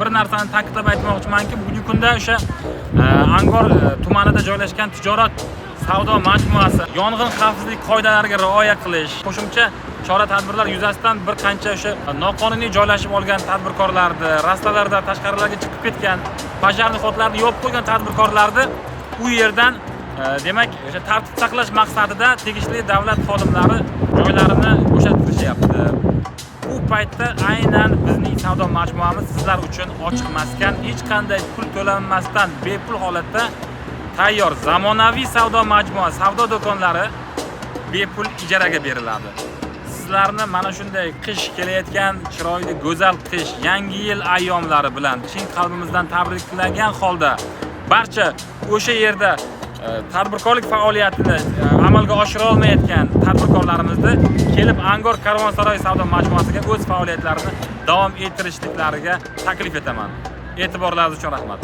bir narsani ta'kidlab aytmoqchimanki, bugungi kunda o'sha Angor tumanida joylashgan tijorat savdo majmuasi yong'in xavfsizlik qoidalariga rioya qilish, qo'shimcha chora-tadbirlar yuzasidan bir qancha o'sha noqonuniy joylashib olgan tadbirkorlarni, rastalarda tashqarilarga chiqib ketgan, bajarli xodlarni yopib qo'ygan tadbirkorlarni u yerdan demak, o'sha tartib saqlash maqsadida tegishli davlat xodimlari joylarini bo'shatishyapti. Bu paytda aynan bizning savdo majmuamiz sizlar uchun ochiq maskan, hech qanday pul to'lanmasdan bepul holatda tayyor zamonaviy savdo majmuasi, savdo do'konlari bepul ijaraga beriladi. Sizlarni mana shunday qish kelayotgan chiroyli go'zal qish, yangi yil ayyomlari bilan chin qalbimizdan tabriklagan holda barcha o'sha yerda tadbirkorlik faoliyatini amalga oshira olmayotgan tadbirkorlarimizni kelib Angor Karvonsaroy savdo majmuasiga o'z faoliyatlarini davom ettirishliklariga taklif etaman. E'tiborlaringiz uchun rahmat.